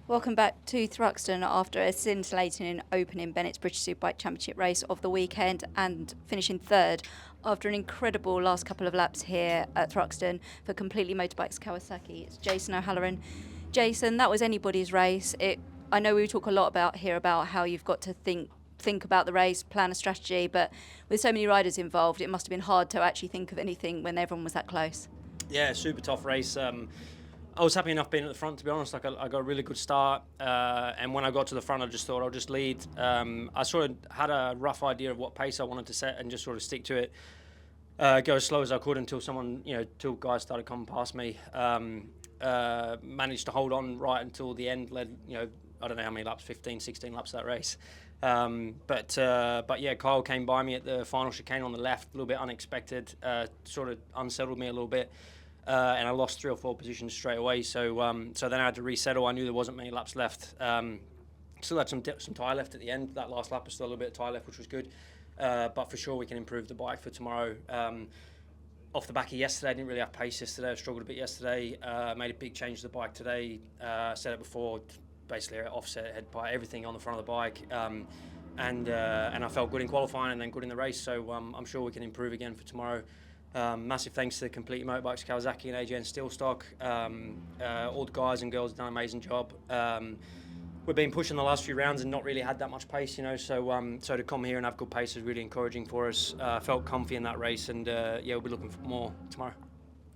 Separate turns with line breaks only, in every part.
Welcome back to Thruxton after a scintillating opening Bennetts British Superbike Championship race of the weekend and finishing third after an incredible last couple of laps here at Thruxton for Completely Motorbikes Kawasaki. It's Jason O'Halloran. Jason, that was anybody's race. I know we talk a lot about how you've got to think about the race, plan a strategy, but with so many riders involved, it must have been hard to actually think of anything when everyone was that close.
Yeah, super tough race. I was happy enough being at the front, to be honest. I got a really good start, and when I got to the front, I just thought I'll just lead. I sort of had a rough idea of what pace I wanted to set and just sort of stick to it. Go as slow as I could until till guys started coming past me. Managed to hold on right until the end. Led, I don't know how many laps, 15, 16 laps that race. But yeah, Kyle came by me at the final chicane on the left, a little bit unexpected. Sort of unsettled me a little bit. And I lost 3 or 4 positions straight away. So then I had to resettle. I knew there wasn't many laps left. Still had some tyre left at the end. That last lap was still a little bit of tyre left, which was good. But for sure we can improve the bike for tomorrow. Off the back of yesterday, I didn't really have pace yesterday. I struggled a bit yesterday. Made a big change to the bike today. Said it before, basically offset head part, everything on the front of the bike. And I felt good in qualifying and then good in the race. So I'm sure we can improve again for tomorrow. Massive thanks to Complete Motorbikes, Kawasaki and AJ and Steelstock. All the guys and girls have done an amazing job. We've been pushing the last few rounds and not really had that much pace, so to come here and have good pace is really encouraging for us. Felt comfy in that race, and yeah, we'll be looking for more tomorrow.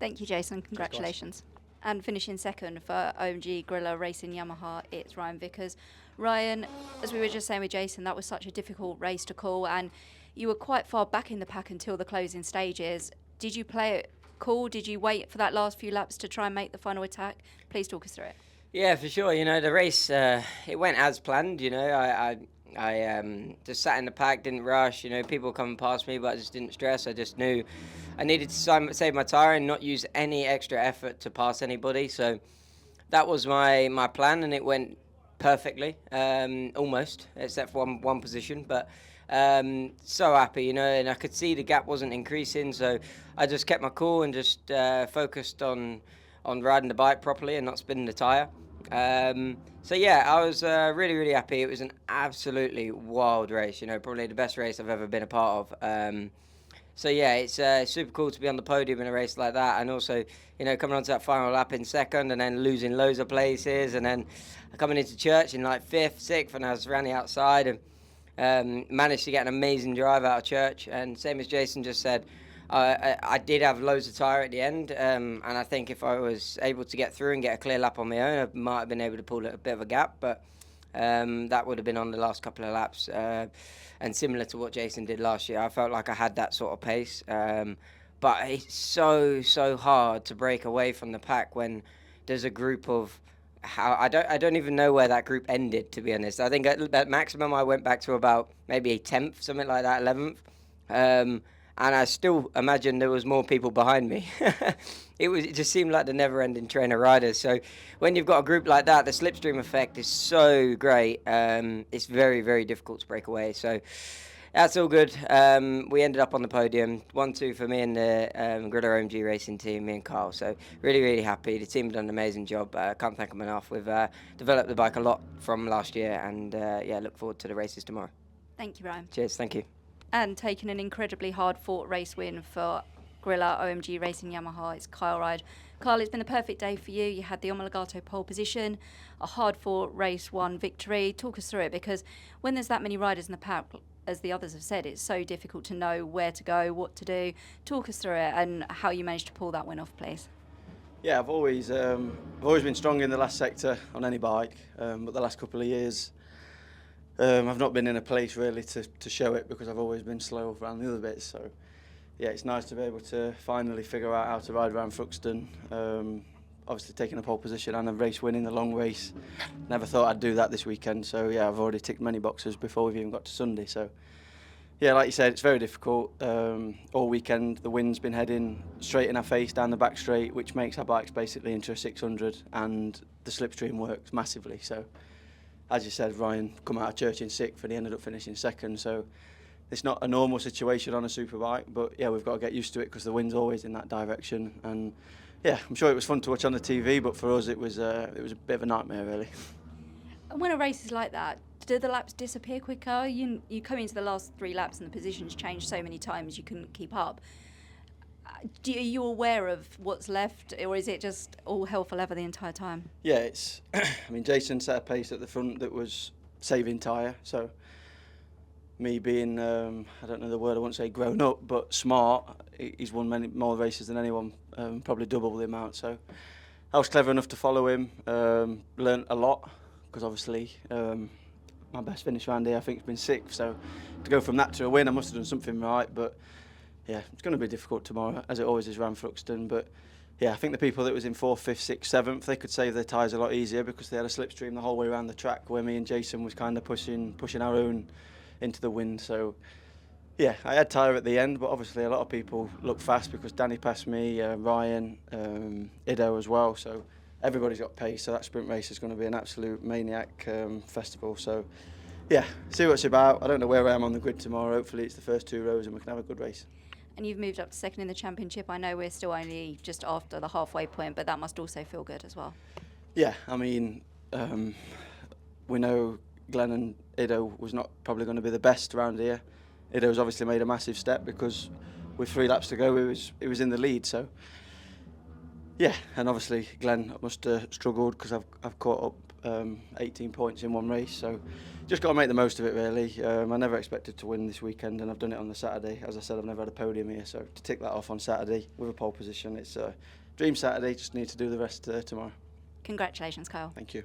Thank you, Jason. Congratulations. And finishing second for OMG Gorilla Racing Yamaha, it's Ryan Vickers. Ryan, as we were just saying with Jason, that was such a difficult race to call, and you were quite far back in the pack until the closing stages. Did you play it cool? Did you wait for that last few laps to try and make the final attack? Please talk us through it.
Yeah, for sure. The race, it went as planned. I just sat in the pack, didn't rush. People coming past me, but I just didn't stress. I just knew I needed to save my tyre and not use any extra effort to pass anybody. So that was my plan, and it went perfectly, almost, except for one position. But so happy, and I could see the gap wasn't increasing, so I just kept my cool and just focused on riding the bike properly and not spinning the tyre. So yeah, I was really, really happy. It was an absolutely wild race, probably the best race I've ever been a part of. So yeah, it's super cool to be on the podium in a race like that, and also, coming onto that final lap in second and then losing loads of places, and then coming into church in like 5th, 6th, and I was around the outside and managed to get an amazing drive out of church. And same as Jason just said, I did have loads of tyre at the end, and I think if I was able to get through and get a clear lap on my own, I might have been able to pull a bit of a gap, but that would have been on the last couple of laps. And similar to what Jason did last year, I felt like I had that sort of pace. But it's so hard to break away from the pack when there's a group of... I don't even know where that group ended, to be honest. I think at maximum I went back to about maybe a 10th, something like that, 11th. And I still imagine there was more people behind me. It just seemed like the never-ending train of riders. So when you've got a group like that, the slipstream effect is so great. It's very, very difficult to break away. So that's all good. We ended up on the podium, 1-2 for me and the Gorilla OMG Racing team, me and Carl. So really, really happy. The team have done an amazing job. Can't thank them enough. We've developed the bike a lot from last year, and yeah, look forward to the races tomorrow.
Thank you, Ryan.
Cheers. Thank you.
And taking an incredibly hard-fought race win for Gorilla OMG Racing Yamaha, it's Kyle Ride. Kyle, it's been a perfect day for you. You had the Omologato pole position, a hard-fought race 1 victory. Talk us through it, because when there's that many riders in the pack, as the others have said, it's so difficult to know where to go, what to do. Talk us through it and how you managed to pull that win off, please.
Yeah, I've always been strong in the last sector on any bike, but the last couple of years I've not been in a place really to show it, because I've always been slow around the other bits. So yeah, it's nice to be able to finally figure out how to ride around Thruxton. Obviously taking a pole position and a race win in the long race. Never thought I'd do that this weekend. So yeah, I've already ticked many boxes before we've even got to Sunday. So yeah, like you said, it's very difficult. All weekend the wind's been heading straight in our face down the back straight, which makes our bikes basically into a 600, and the slipstream works massively. So as you said, Ryan come out of church in 6th and he ended up finishing 2nd. So it's not a normal situation on a superbike, but yeah, we've got to get used to it because the wind's always in that direction. And yeah, I'm sure it was fun to watch on the TV, but for us it was a bit of a nightmare really.
And when a race is like that, do the laps disappear quicker? You come into the last 3 laps and the positions change so many times you couldn't keep up. Are you aware of what's left, or is it just all hell for leather the entire time?
Yeah, it's. I mean, Jason set a pace at the front that was saving tyre. So me being, I don't know the word, I won't say grown up, but smart. He's won many more races than anyone, probably double the amount. So I was clever enough to follow him. Learned a lot because obviously my best finish around here I think has been 6th. So to go from that to a win, I must have done something right. But yeah, it's going to be difficult tomorrow, as it always is around Thruxton. But yeah, I think the people that was in 4th, 5th, 6th, 7th, they could save their tyres a lot easier because they had a slipstream the whole way around the track, where me and Jason was kind of pushing our own into the wind. So yeah, I had tyre at the end, but obviously a lot of people look fast because Danny passed me, Ryan, Ido as well. So everybody's got pace. So that sprint race is going to be an absolute maniac festival. So yeah, see what it's about. I don't know where I am on the grid tomorrow. Hopefully it's the first 2 rows and we can have a good race.
And you've moved up to 2nd in the championship. I know we're still only just after the halfway point, but that must also feel good as well.
Yeah, I mean, we know Glenn and Ido was not probably going to be the best around here. Ido's obviously made a massive step because with 3 laps to go, he was in the lead. So yeah, and obviously Glenn must have struggled because I've caught up 18 points in one race. So just got to make the most of it, really. I never expected to win this weekend, and I've done it on the Saturday. As I said, I've never had a podium here, so to tick that off on Saturday with a pole position, it's a dream Saturday. Just need to do the rest tomorrow.
Congratulations, Kyle.
Thank you.